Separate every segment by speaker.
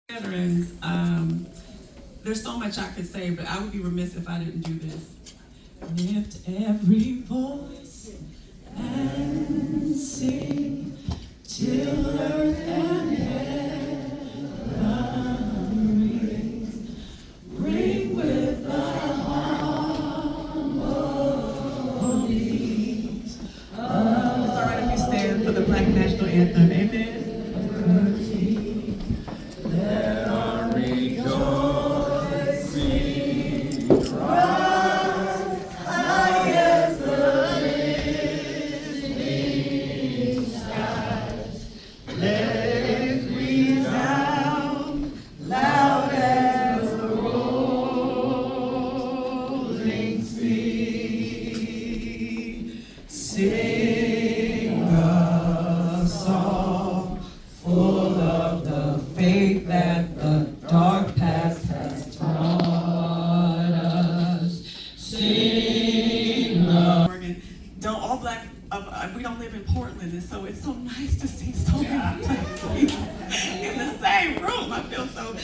Speaker 1: Veterans, there's so much I could say, but I would be remiss if I didn't do this. Lift every voice and sing till earth and heaven rings. Ring with the harmonies. It's all right if you stand for the Black National Anthem. Amen. Let our rejoicing rise high as the listening skies. Let it resound loud as the rolling sea. Sing a song full of the faith that the dark past has taught us. Sing Oregon. Don't all black. We don't live in Portland, and so it's so nice to see so many people in the same room. I feel so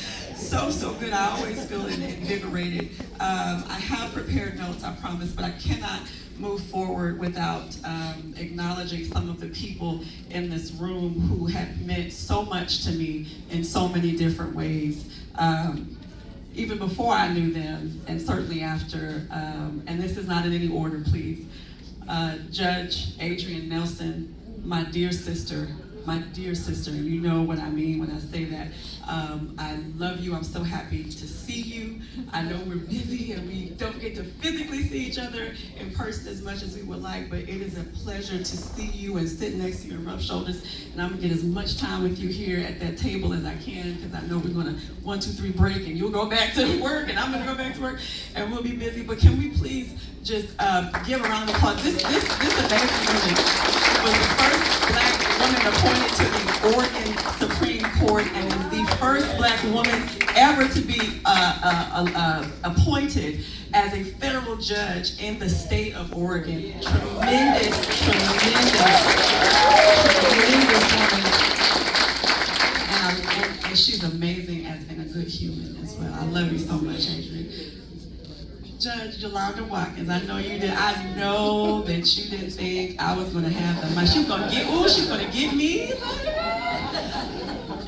Speaker 1: good. I always feel invigorated. I have prepared notes, I promise, but I cannot move forward without acknowledging some of the people in this room who have meant so much to me in so many different ways. Even before I knew them, and certainly after, and this is not in any order, please. Judge Adrienne Nelson, my dear sister, and you know what I mean when I say that. I love you. I'm so happy to see you. I know we're busy and we don't get to physically see each other in person as much as we would like, but it is a pleasure to see you and sit next to you and rub shoulders. And I'm gonna get as much time with you here at that table as I can, because I know we're gonna 1, 2, 3 break, and you'll go back to work, and I'm gonna go back to work, and we'll be busy. But can we please just give a round of applause? This amazing woman was the first Black woman appointed to the Oregon Supreme Court, and is the first Black woman ever to be appointed as a federal judge in the state of Oregon. Tremendous woman. And she's amazing and a good human as well. I love you so much, Adrienne. Judge Yolanda Watkins, I know you did. I know that you didn't think I was gonna have the money. She's gonna get me.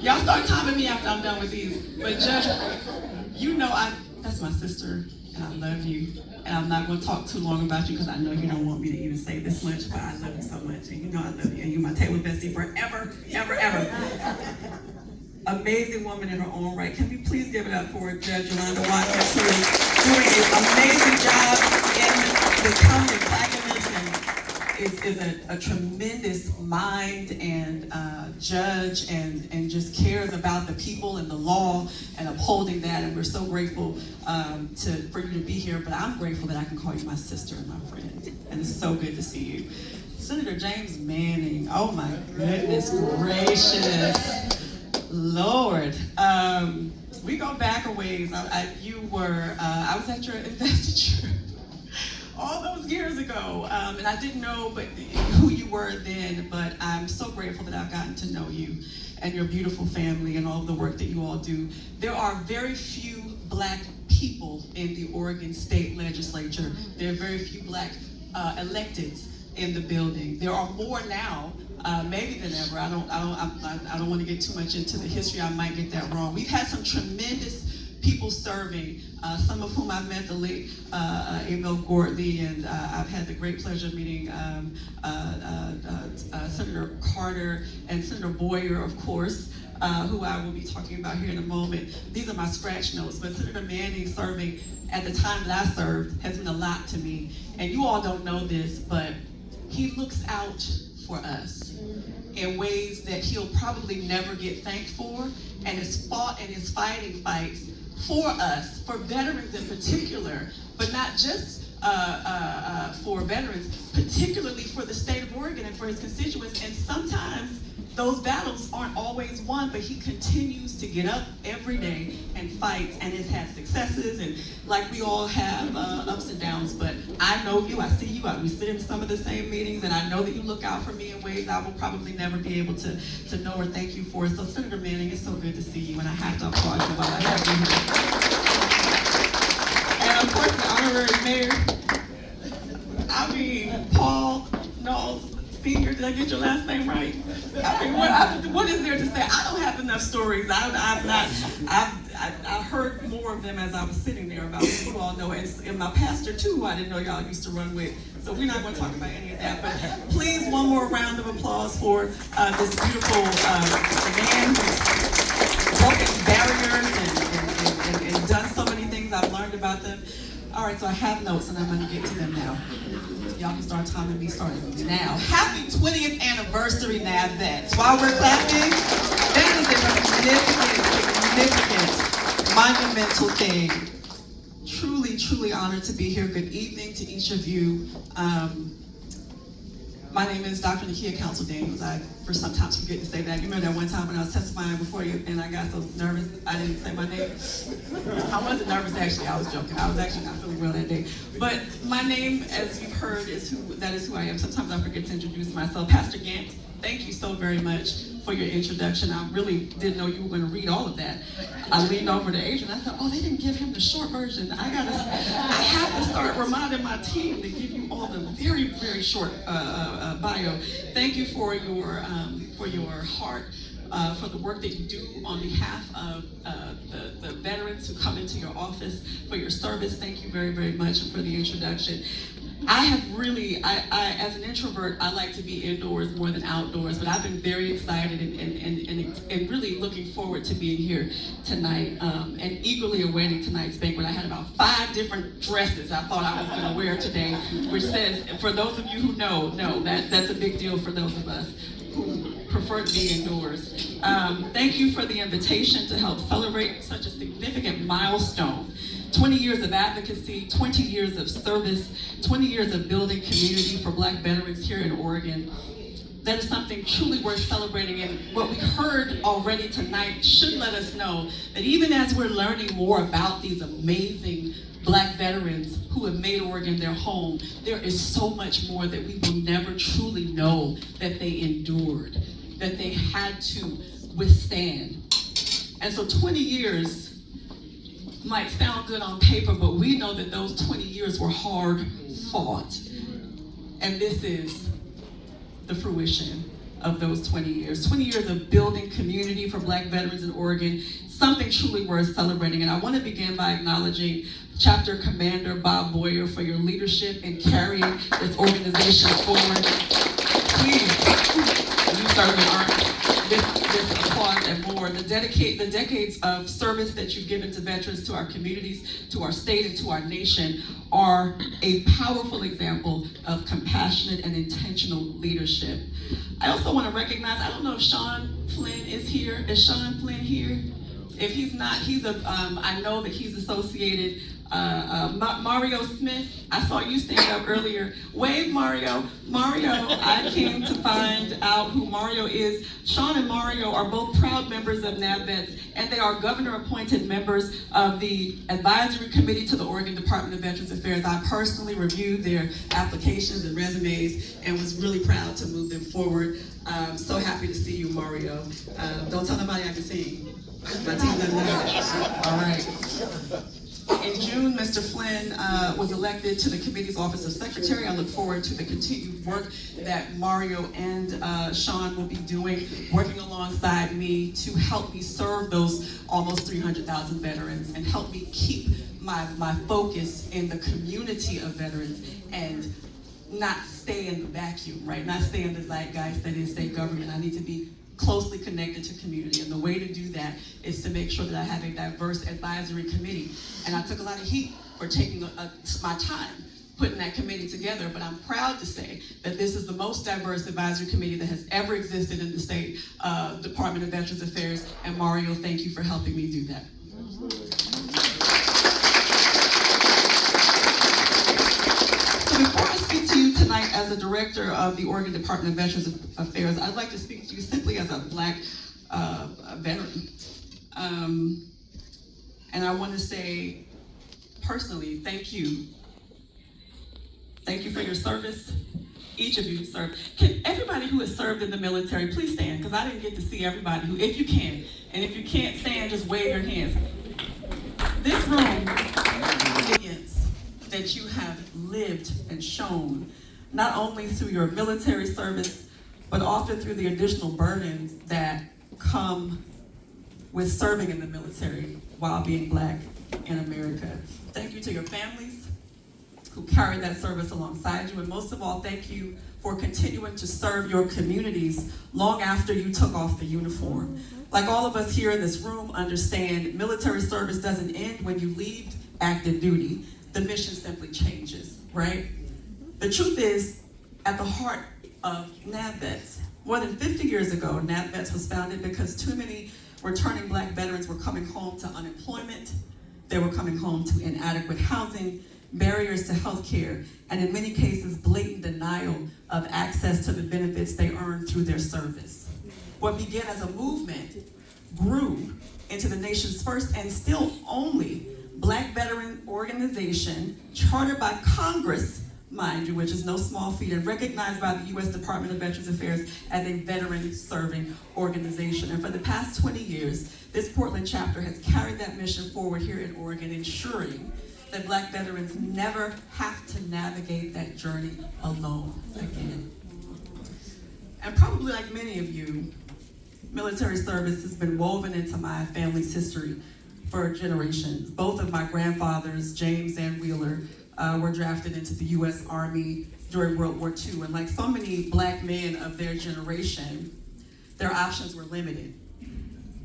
Speaker 1: Y'all start timing me after I'm done with these. But Judge, you know that's my sister, and I love you. And I'm not gonna talk too long about you, because I know you don't want me to even say this much, but I love you so much, and you know I love you, and you're my table bestie forever, ever. Amazing woman in her own right. Can we please give it up for Judge Yolanda Watkins, who is doing an amazing job in becoming Blackness, and is a tremendous mind and judge, and just cares about the people and the law and upholding that. And we're so grateful for you to be here. But I'm grateful that I can call you my sister and my friend. And it's so good to see you. Senator James Manning. Oh my goodness gracious. Lord, we go back a ways. I was at your investiture all those years ago, and I didn't know who you were then, but I'm so grateful that I've gotten to know you and your beautiful family and all of the work that you all do. There are very few Black people in the Oregon State Legislature. There are very few Black electeds in the building. There are more now, maybe than ever. I don't want to get too much into the history. I might get that wrong. We've had some tremendous people serving, some of whom I've met, the late Emil Gortley, and I've had the great pleasure of meeting Senator Carter and Senator Boyer, of course, who I will be talking about here in a moment. These are my scratch notes, but Senator Manning serving at the time that I served has been a lot to me. And you all don't know this, but he looks out for us in ways that he'll probably never get thanked for, and has fought and is fighting fights for us, for veterans in particular, but not just for veterans, particularly for the state of Oregon and for his constituents. And sometimes those battles aren't always won, but he continues to get up every day and fights, and has had successes, and like we all have ups and downs. But I know you, I see you, we sit in some of the same meetings, and I know that you look out for me in ways I will probably never be able to know or thank you for. So Senator Manning, it's so good to see you, and I have to applaud you while I have you here. And of course, the honorary mayor, I mean, Paul Knowles Senior, did I get your last name right? I mean, what is there to say? I don't have enough stories. I heard more of them as I was sitting there about what you all know, and my pastor too, who I didn't know y'all used to run with. So we're not going to talk about any of that. But please, one more round of applause for this beautiful man who's broken barriers and done so many things. I've learned about them. All right, so I have notes, and I'm going to get to them now. Y'all can start timing me starting now. Happy 20th anniversary, NABVETS. While we're clapping, that is a significant, monumental thing. Truly, truly honored to be here. Good evening to each of you. My name is Dr. Nakkeia Council Daniels. I sometimes forget to say that. You remember that one time when I was testifying before you and I got so nervous I didn't say my name? I wasn't nervous actually, I was joking. I was actually not feeling well that day. But my name, as you've heard, is who I am. Sometimes I forget to introduce myself. Pastor Gant, thank you so very much for your introduction. I really didn't know you were going to read all of that. I leaned over to Adrian. I thought, oh, they didn't give him the short version. I have to start reminding my team to give you all the very, very short bio. Thank you for your heart, for the work that you do on behalf of the veterans who come into your office, for your service. Thank you very, very much, and for the introduction. I have really, as an introvert, I like to be indoors more than outdoors, but I've been very excited and really looking forward to being here tonight, and eagerly awaiting tonight's banquet. I had about 5 different dresses I thought I was going to wear today, which says, for those of you who know, that's a big deal for those of us who prefer to be indoors. Thank you for the invitation to help celebrate such a significant milestone. 20 years of advocacy, 20 years of service, 20 years of building community for Black veterans here in Oregon. That is something truly worth celebrating, and what we heard already tonight should let us know that even as we're learning more about these amazing Black veterans who have made Oregon their home, there is so much more that we will never truly know that they endured, that they had to withstand. And so 20 years might sound good on paper, but we know that those 20 years were hard fought. And this is the fruition of those 20 years. 20 years of building community for Black veterans in Oregon, something truly worth celebrating. And I want to begin by acknowledging Chapter Commander Bob Boyer for your leadership in carrying this organization forward. Please, you certainly earned this applause and more. The decades of service that you've given to veterans, to our communities, to our state, and to our nation are a powerful example of compassionate and intentional leadership. I also want to recognize, I don't know if Sean Flynn is here. Is Sean Flynn here? If he's not, I know that he's associated. Mario Smith, I saw you stand up earlier. Wave, Mario. Mario, I came to find out who Mario is. Sean and Mario are both proud members of NABVETS, and they are governor-appointed members of the Advisory Committee to the Oregon Department of Veterans Affairs. I personally reviewed their applications and resumes and was really proud to move them forward. So happy to see you, Mario. Don't tell nobody I can sing. My team doesn't know. All right. In June, Mr. Flynn was elected to the committee's office of secretary. I look forward to the continued work that Mario and Sean will be doing, working alongside me to help me serve those almost 300,000 veterans and help me keep my focus in the community of veterans and not stay in the vacuum, right? Not stay in the zeitgeist that is state government. I need to be closely connected to community, and the way to do that is to make sure that I have a diverse advisory committee. And I took a lot of heat for taking my time putting that committee together, but I'm proud to say that this is the most diverse advisory committee that has ever existed in the state Department of Veterans Affairs, and Mario, thank you for helping me do that. So before I speak to you tonight as as the director of the Oregon Department of Veterans Affairs, I'd like to speak to you simply as a Black veteran. And I want to say personally, thank you. Thank you for your service. Each of you served. Can everybody who has served in the military, please stand, because I didn't get to see everybody who, if you can, and if you can't stand, just wave your hands. This room, that you have lived and shown, not only through your military service, but often through the additional burdens that come with serving in the military while being Black in America. Thank you to your families who carried that service alongside you, and most of all, thank you for continuing to serve your communities long after you took off the uniform. Like all of us here in this room understand, military service doesn't end when you leave active duty. The mission simply changes, right? The truth is, at the heart of NABVETS, more than 50 years ago, NABVETS was founded because too many returning Black veterans were coming home to unemployment, they were coming home to inadequate housing, barriers to health care, and in many cases, blatant denial of access to the benefits they earned through their service. What began as a movement grew into the nation's first and still only Black veteran organization, chartered by Congress, mind you, which is no small feat, and recognized by the U.S. Department of Veterans Affairs as a veteran-serving organization. And for the past 20 years, this Portland chapter has carried that mission forward here in Oregon, ensuring that Black veterans never have to navigate that journey alone again. And probably like many of you, military service has been woven into my family's history for generations. Both of my grandfathers, James and Wheeler, were drafted into the U.S. Army during World War II. And like so many Black men of their generation, their options were limited.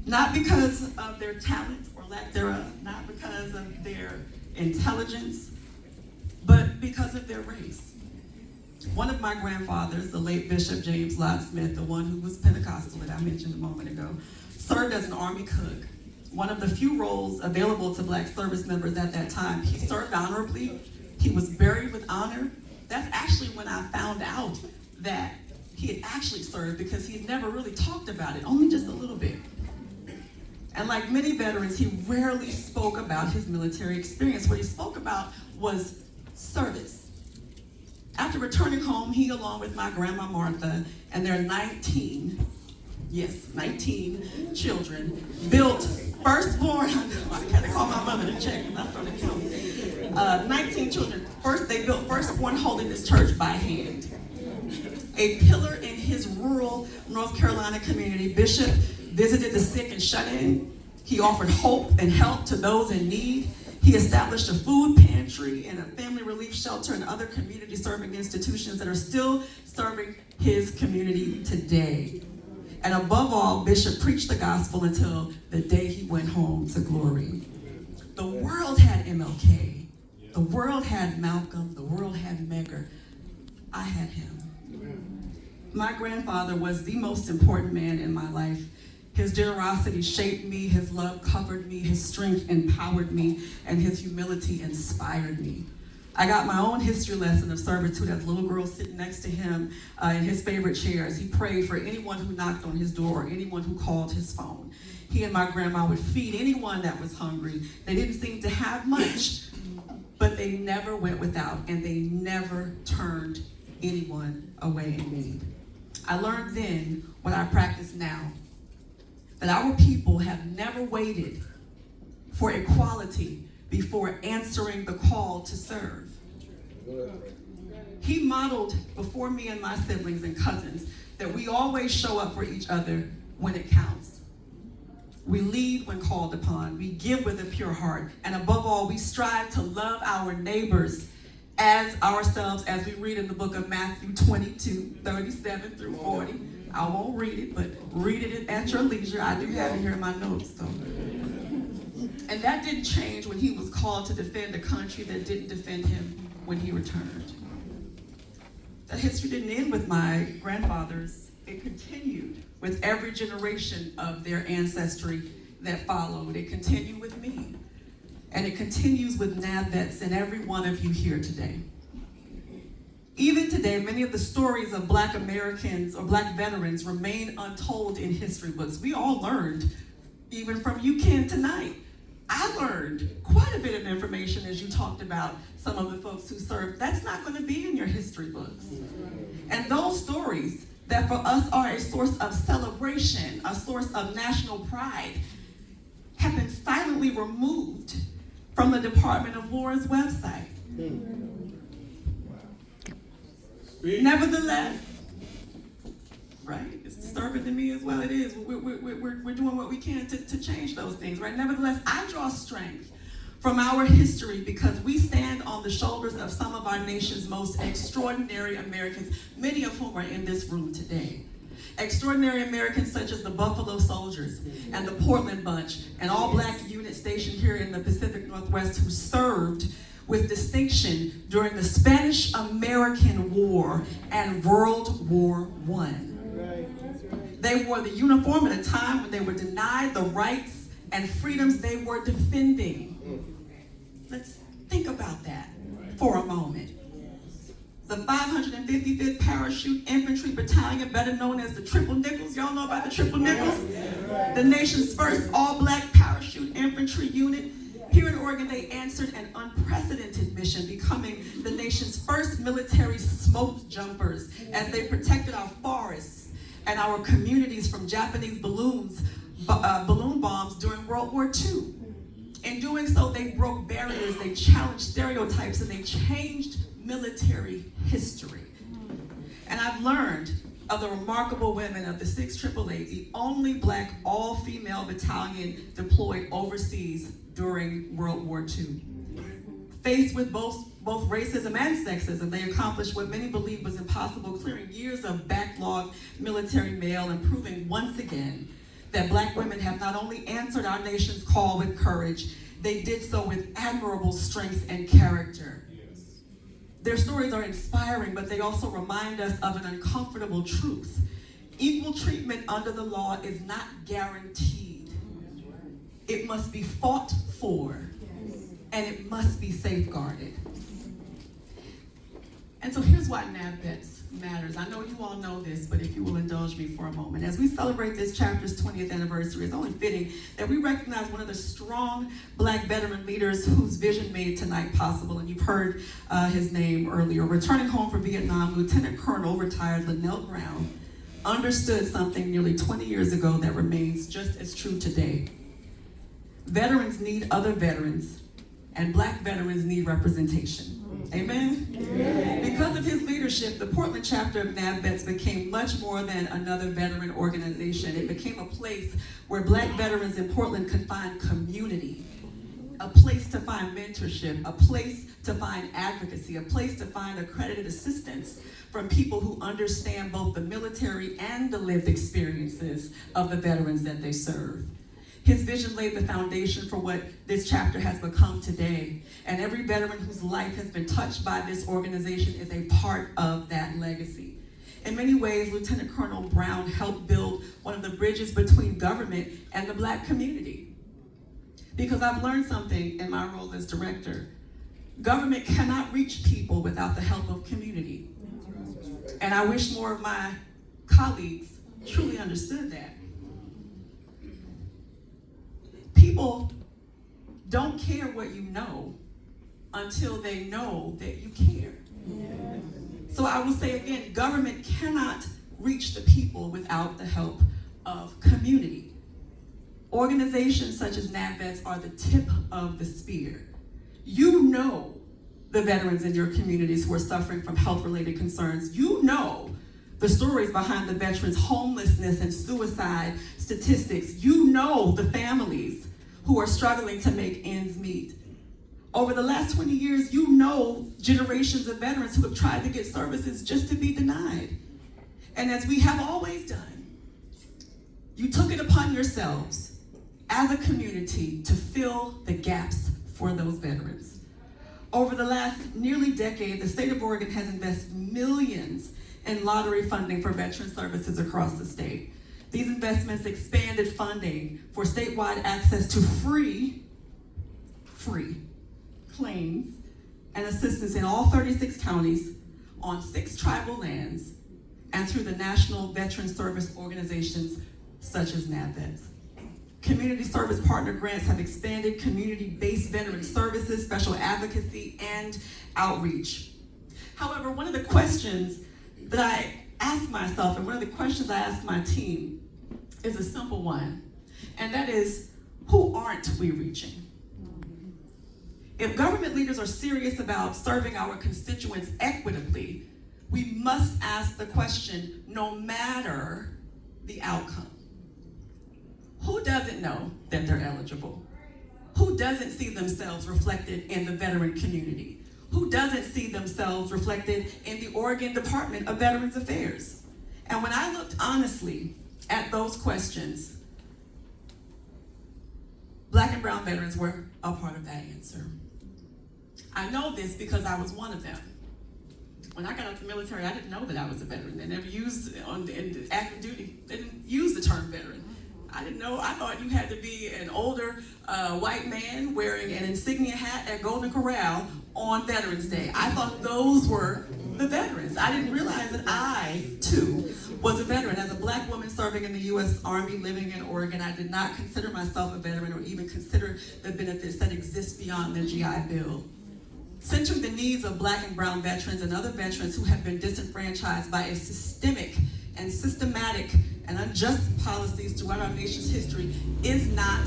Speaker 1: Not because of their talent or lack thereof, not because of their intelligence, but because of their race. One of my grandfathers, the late Bishop James Lott Smith, the one who was Pentecostal that I mentioned a moment ago, served as an Army cook, one of the few roles available to Black service members at that time. He served honorably. He was buried with honor. That's actually when I found out that he had actually served, because he had never really talked about it, only just a little bit. And like many veterans, he rarely spoke about his military experience. What he spoke about was service. After returning home, he, along with my grandma Martha and their 19 children, built firstborn, I had to call my mother to check, and I started counting. 19 children. First, they built Firstborn Holiness Church by hand. A pillar in his rural North Carolina community, Bishop visited the sick and shut-in. He offered hope and help to those in need. He established a food pantry and a family relief shelter and other community serving institutions that are still serving his community today. And above all, Bishop preached the gospel until the day he went home to glory. The world had MLK. The world had Malcolm. The world had Medgar. I had him. My grandfather was the most important man in my life. His generosity shaped me, his love covered me, his strength empowered me, and his humility inspired me. I got my own history lesson of servitude as a little girl sitting next to him in his favorite chairs. He prayed for anyone who knocked on his door or anyone who called his phone. He and my grandma would feed anyone that was hungry. They didn't seem to have much, but they never went without, and they never turned anyone away in need. I learned then what I practice now, that our people have never waited for equality before answering the call to serve. He modeled before me and my siblings and cousins that we always show up for each other when it counts. We lead when called upon, we give with a pure heart, and above all, we strive to love our neighbors as ourselves, as we read in the book of Matthew 22, 37 through 40. I won't read it, but read it at your leisure. I do have it here in my notes, though. And that didn't change when he was called to defend a country that didn't defend him when he returned. That history didn't end with my grandfathers. It continued with every generation of their ancestry that followed. It continued with me. And it continues with NABVETS and every one of you here today. Even today, many of the stories of Black Americans or Black veterans remain untold in history books. We all learned, even from you, Ken, tonight. I learned quite a bit of information as you talked about some of the folks who served. That's not going to be in your history books. And those stories that for us are a source of celebration, a source of national pride, have been silently removed from the Department of War's website. Nevertheless, right? It's disturbing to me as well. It is. We're doing what we can to change those things, right? Nevertheless, I draw strength from our history because we stand on the shoulders of some of our nation's most extraordinary Americans, many of whom are in this room today. Extraordinary Americans such as the Buffalo Soldiers and the Portland Bunch, an all-Black unit stationed here in the Pacific Northwest who served with distinction during the Spanish-American War and World War I. They wore the uniform at a time when they were denied the rights and freedoms they were defending. Let's think about that for a moment. The 555th Parachute Infantry Battalion, better known as the Triple Nickels. Y'all know about the Triple Nickels? The nation's first all-Black parachute infantry unit. Here in Oregon, they answered an unprecedented mission, becoming the nation's first military smoke jumpers as they protected our forests and our communities from Japanese balloon bombs during World War II. In doing so, they broke barriers, they challenged stereotypes, and they changed military history. And I've learned of the remarkable women of the 6AAA, the only Black all-female battalion deployed overseas during World War II. Faced with both racism and sexism, they accomplished what many believed was impossible, clearing years of backlogged military mail and proving once again that Black women have not only answered our nation's call with courage, they did so with admirable strength and character. Their stories are inspiring, but they also remind us of an uncomfortable truth. Equal treatment under the law is not guaranteed. It must be fought for, and it must be safeguarded. And so here's why NABVETS matters. I know you all know this, but if you will indulge me for a moment. As we celebrate this chapter's 20th anniversary, it's only fitting that we recognize one of the strong Black veteran leaders whose vision made tonight possible, and you've heard his name earlier. Returning home from Vietnam, Lieutenant Colonel retired Linnell Brown understood something nearly 20 years ago that remains just as true today. Veterans need other veterans, and Black veterans need representation. Amen? Amen? Because of his leadership, the Portland chapter of NABVETS became much more than another veteran organization. It became a place where Black veterans in Portland could find community, a place to find mentorship, a place to find advocacy, a place to find accredited assistance from people who understand both the military and the lived experiences of the veterans that they serve. His vision laid the foundation for what this chapter has become today. And every veteran whose life has been touched by this organization is a part of that legacy. In many ways, Lieutenant Colonel Brown helped build one of the bridges between government and the Black community. Because I've learned something in my role as director. Government cannot reach people without the help of community. And I wish more of my colleagues truly understood that. People don't care what you know until they know that you care. So I will say again, government cannot reach the people without the help of community. Organizations such as NABVETS are the tip of the spear. You know the veterans in your communities who are suffering from health-related concerns. You know the stories behind the veterans' homelessness and suicide statistics. You know the families who are struggling to make ends meet. Over the last 20 years, you know generations of veterans who have tried to get services just to be denied. And as we have always done, you took it upon yourselves as a community to fill the gaps for those veterans. Over the last nearly decade, the state of Oregon has invested millions in lottery funding for veteran services across the state. These investments expanded funding for statewide access to free claims and assistance in all 36 counties, on 6 tribal lands and through the national veteran service organizations such as NABVETS. Community service partner grants have expanded community-based veteran services, special advocacy, and outreach. However, one of the questions that I ask myself and one of the questions I ask my team is a simple one, and that is, who aren't we reaching? If government leaders are serious about serving our constituents equitably, we must ask the question, no matter the outcome. Who doesn't know that they're eligible? Who doesn't see themselves reflected in the veteran community? Who doesn't see themselves reflected in the Oregon Department of Veterans Affairs? And when I looked honestly at those questions, Black and brown veterans were a part of that answer. I know this because I was one of them. When I got out of the military, I didn't know that I was a veteran. They never used, in active duty, they didn't use the term veteran. I didn't know, I thought you had to be an older white man wearing an insignia hat at Golden Corral on Veterans Day. I thought those were the veterans. I didn't realize that I, too, was a veteran. As a Black woman serving in the U.S. Army, living in Oregon, I did not consider myself a veteran or even consider the benefits that exist beyond the GI Bill. Centering the needs of Black and brown veterans and other veterans who have been disenfranchised by a systemic and systematic and unjust policies throughout our nation's history is not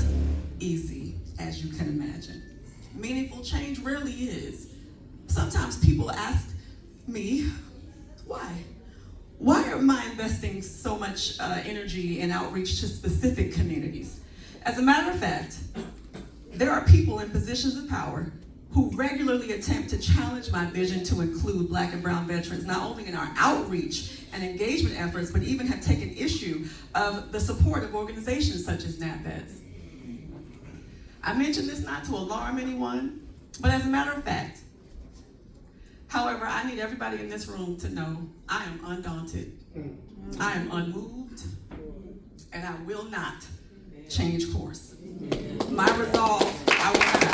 Speaker 1: easy, as you can imagine. Meaningful change rarely is. Sometimes people ask me, why? Why am I investing so much energy and outreach to specific communities? As a matter of fact, there are people in positions of power who regularly attempt to challenge my vision to include Black and brown veterans, not only in our outreach and engagement efforts, but even have taken issue of the support of organizations such as NABVETS. I mention this not to alarm anyone, but as a matter of fact. However, I need everybody in this room to know I am undaunted, I am unmoved, and I will not change course. My resolve, I will not.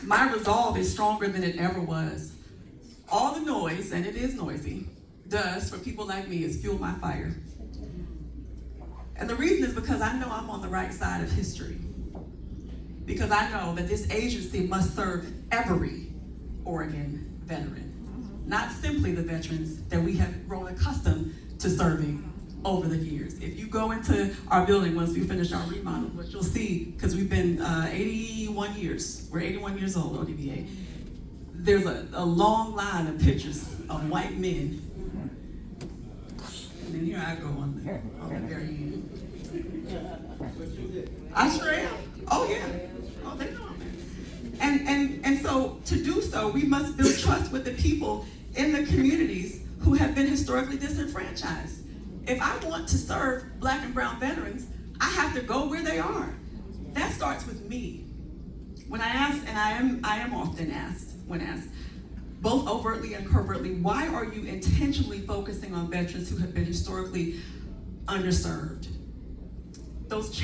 Speaker 1: My resolve is stronger than it ever was. All the noise, and it is noisy, does for people like me is fuel my fire. And the reason is because I know I'm on the right side of history. Because I know that this agency must serve every Oregon veteran, not simply the veterans that we have grown accustomed to serving over the years. If you go into our building once we finish our remodel, what you'll see, because we've been 81 years, we're 81 years old, ODVA, there's a long line of pictures of white men. And then here I go on the very end. I sure am. Oh yeah. Oh, they know I'm there. And so to do so, we must build trust with the people in the communities who have been historically disenfranchised. If I want to serve Black and brown veterans, I have to go where they are. That starts with me. When I ask, and I am often asked, when asked, both overtly and covertly, why are you intentionally focusing on veterans who have been historically underserved? Those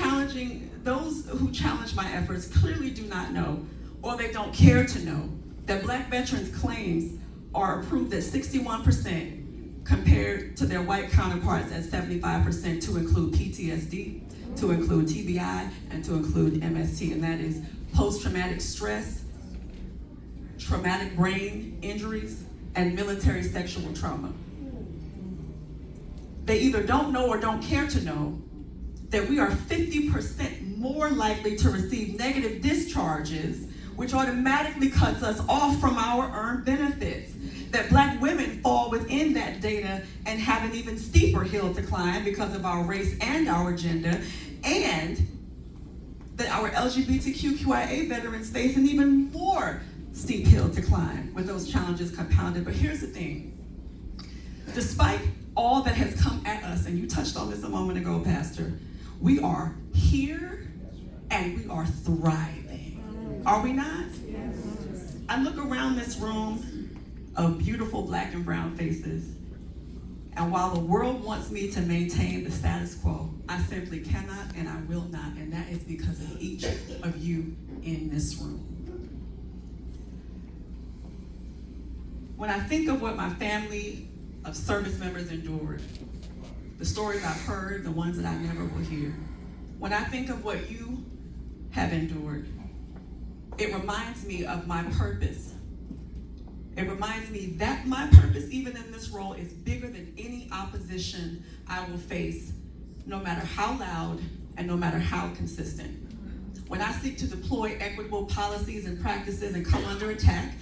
Speaker 1: who challenge my efforts clearly do not know, or they don't care to know, that Black veterans' claims are approved at 61%, compared to their white counterparts at 75%, to include PTSD, to include TBI, and to include MST, and that is post-traumatic stress, traumatic brain injuries, and military sexual trauma. They either don't know or don't care to know that we are 50% more likely to receive negative discharges, which automatically cuts us off from our earned benefits. That Black women fall within that data and have an even steeper hill to climb because of our race and our gender, and that our LGBTQIA veterans face an even more steep hill to climb with those challenges compounded. But here's the thing. Despite all that has come at us, and you touched on this a moment ago, Pastor, we are here and we are thriving. Are we not? I look around this room of beautiful Black and brown faces, and while the world wants me to maintain the status quo, I simply cannot and I will not, and that is because of each of you in this room. When I think of what my family of service members endured, the stories I've heard, the ones that I never will hear, when I think of what you have endured, it reminds me of my purpose. It reminds me that my purpose, even in this role, is bigger than any opposition I will face, no matter how loud and no matter how consistent. When I seek to deploy equitable policies and practices and come under attack,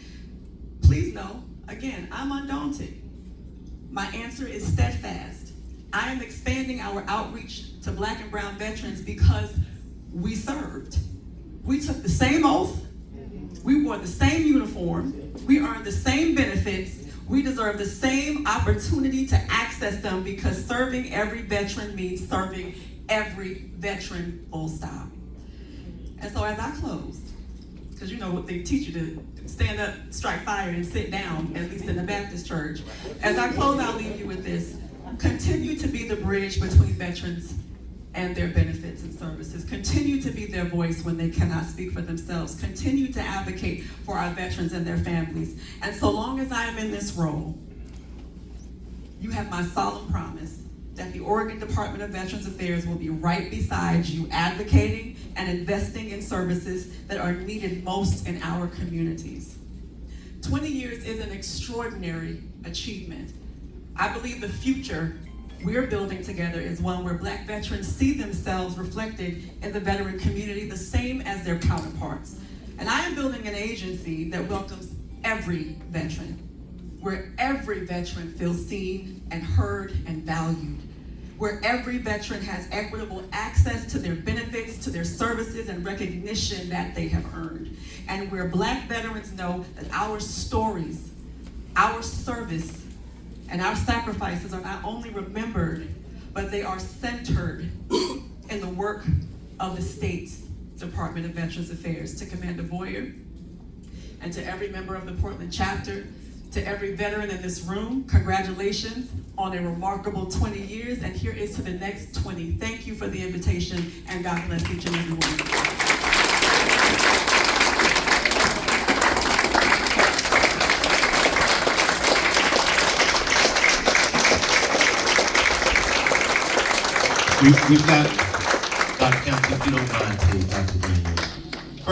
Speaker 1: please know, again, I'm undaunted. My answer is steadfast. I am expanding our outreach to Black and brown veterans because we served. We took the same oath. We wore the same uniform. We earned the same benefits. We deserve the same opportunity to access them because serving every veteran means serving every veteran, full stop. And so as I close, because you know what they teach you to stand up, strike fire, and sit down, at least in the Baptist church. As I close, I'll leave you with this. Continue to be the bridge between veterans and their benefits and services. Continue to be their voice when they cannot speak for themselves. Continue to advocate for our veterans and their families. And so long as I am in this role, you have my solemn promise that the Oregon Department of Veterans Affairs will be right beside you, advocating and investing in services that are needed most in our communities. 20 years is an extraordinary achievement. I believe the future we're building together is one where Black veterans see themselves reflected in the veteran community the same as their counterparts. And I am building an agency that welcomes every veteran, where every veteran feels seen and heard and valued, where every veteran has equitable access to their benefits, to their services, and recognition that they have earned, and where Black veterans know that our stories, our service, and our sacrifices are not only remembered, but they are centered in the work of the state's Department of Veterans Affairs. To Commander Boyer, and to every member of the Portland chapter, to every veteran in this room, congratulations on a remarkable 20 years, and here is to the next 20. Thank you for the invitation, and God bless each and every one.
Speaker 2: We've got Dr. Campbell, if you don't mind, please, Dr. Daniels.